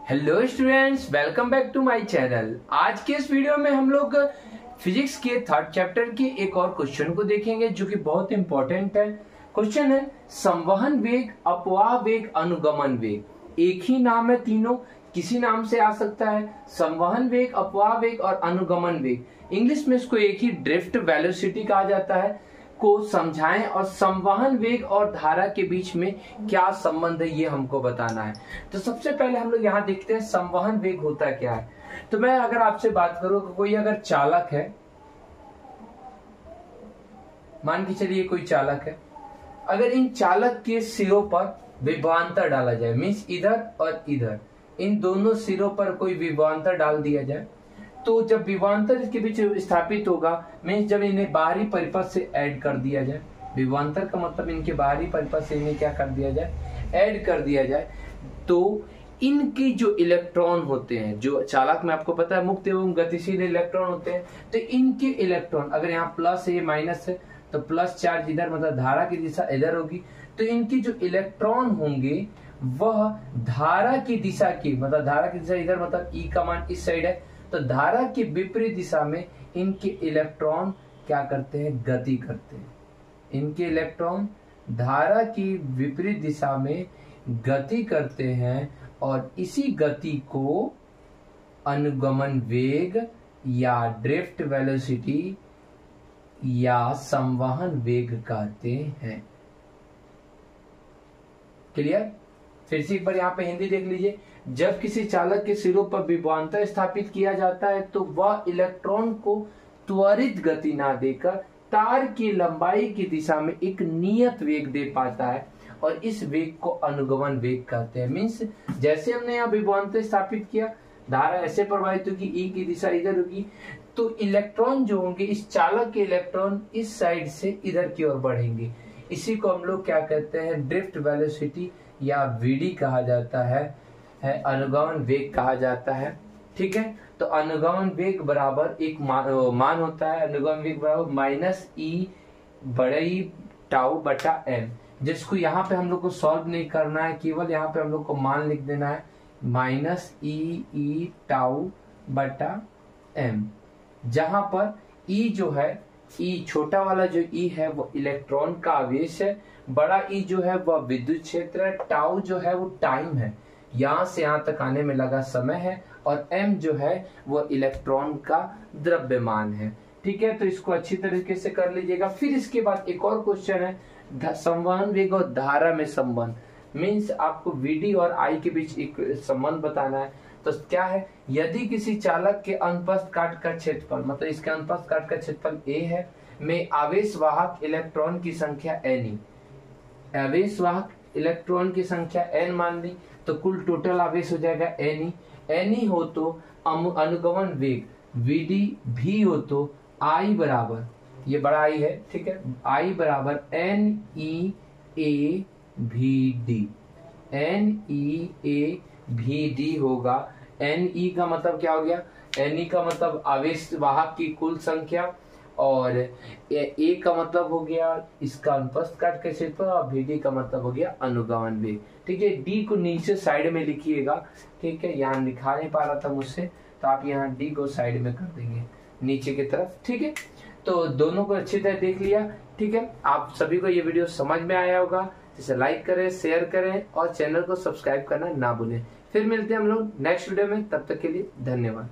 Hello students, welcome back to my channel. आज के इस वीडियो में हम लोग फिजिक्स के थर्ड चैप्टर के एक और क्वेश्चन को देखेंगे जो कि बहुत इंपॉर्टेंट है। क्वेश्चन है संवहन वेग, अपवाह वेग, अनुगमन वेग। एक ही नाम है, तीनों किसी नाम से आ सकता है। संवहन वेग, अपवाह वेग और अनुगमन वेग। इंग्लिश में इसको एक ही ड्रिफ्ट वेलोसिटी कहा जाता है। को समझाएं और संवहन वेग और धारा के बीच में क्या संबंध है ये हमको बताना है। तो सबसे पहले हम लोग यहाँ देखते हैं संवहन वेग होता क्या है। तो मैं अगर आपसे बात करूं कि कोई अगर चालक है, मान के चलिए कोई चालक है, अगर इन चालक के सिरों पर विभवांतर डाला जाए, मीन्स इधर और इधर, इन दोनों सिरों पर कोई विभवांतर डाल दिया जाए, तो जब विभवांतर इसके बीच स्थापित होगा, मीन्स जब इन्हें बाहरी परिपथ से ऐड कर दिया जाए, विभवांतर का मतलब इनके बाहरी परिपथ से इन्हें क्या कर दिया जाए, ऐड कर दिया जाए, तो इनके जो इलेक्ट्रॉन होते हैं, जो चालक में आपको पता है मुक्त एवं गतिशील इलेक्ट्रॉन होते हैं, तो इनके इलेक्ट्रॉन अगर यहाँ प्लस है, माइनस है, तो प्लस चार्ज इधर, मतलब धारा की दिशा इधर होगी, तो इनकी जो इलेक्ट्रॉन होंगे वह धारा की दिशा की, मतलब धारा की दिशा इधर, मतलब ई का मान इस साइड है, तो धारा की विपरीत दिशा में इनके इलेक्ट्रॉन क्या करते हैं, गति करते हैं। इनके इलेक्ट्रॉन धारा की विपरीत दिशा में गति करते हैं और इसी गति को अनुगमन वेग या ड्रिफ्ट वेलोसिटी या संवहन वेग कहते हैं। क्लियर? फिर से एक बार यहाँ पे हिंदी देख लीजिए। जब किसी चालक के सिरों पर विभवांतर स्थापित किया जाता है तो वह इलेक्ट्रॉन को त्वरित गति ना देकर तार की लंबाई की दिशा में एक नियत वेग दे पाता है और इस वेग को अनुगमन वेग कहते हैं। मीन्स जैसे हमने यहाँ विभवांतर स्थापित किया, धारा ऐसे प्रवाहित होगी, ई की दिशा इधर होगी, तो इलेक्ट्रॉन जो होंगे, इस चालक के इलेक्ट्रॉन इस साइड से इधर की ओर बढ़ेंगे। इसी को हम लोग क्या कहते हैं, ड्रिफ्ट वेलोसिटी या वीडी कहा जाता है, अनुगमन वेग कहा जाता है। ठीक है, तो अनुगमन वेग बराबर एक मान होता है, अनुगमन वेग बराबर माइनस ई बड़े टाउ बटा एम, जिसको यहाँ पे हम लोग को सॉल्व नहीं करना है, केवल यहाँ पे हम लोग को मान लिख देना है माइनस ई टाउ बटा एम, जहां पर ई जो है, ई छोटा वाला जो ई है वो इलेक्ट्रॉन का आवेश है, बड़ा ई जो है वह विद्युत क्षेत्र है, टाउ जो है वो टाइम है, यहाँ से यहाँ तक आने में लगा समय है, और एम जो है वो इलेक्ट्रॉन का द्रव्यमान है। ठीक है, तो इसको अच्छी तरीके से कर लीजिएगा। फिर इसके बाद एक और क्वेश्चन है संवहन वेग और धारा में संबंध। मीन्स आपको वीडी और आई के बीच एक संबंध बताना है। तो क्या है, यदि किसी चालक के अनुप्रस्थ काट का क्षेत्रफल, मतलब इसके अनुप्रस्थ काट का क्षेत्रफल ए है, में आवेश वाहक इलेक्ट्रॉन की संख्या एन, आवेश वाहक इलेक्ट्रॉन की संख्या एन मान ली, तो कुल टोटल आवेश हो जाएगा एन हो तो अनुगमन वेग वीडी भी हो तो आई बराबर, ये बड़ा आई है, ठीक है, आई बराबर एन ई ए भी डी, एन ई ए भी डी होगा। एन ई का मतलब क्या हो गया, एन ई का मतलब आवेश वाहक की कुल संख्या, और ए का मतलब हो गया इसका अनुप्रस्थ काट का क्षेत्रफल, और भी डी का मतलब हो गया अनुगमन वेग। ठीक है, डी को नीचे साइड में लिखिएगा। ठीक है, यहाँ लिखा नहीं पा रहा था मुझसे, तो आप यहाँ डी को साइड में कर देंगे नीचे की तरफ। ठीक है, तो दोनों को अच्छी तरह देख लिया। ठीक है, आप सभी को ये वीडियो समझ में आया होगा, इसे लाइक करें, शेयर करें और चैनल को सब्सक्राइब करना ना भूलें। फिर मिलते हैं हम लोग नेक्स्ट वीडियो में, तब तक के लिए धन्यवाद।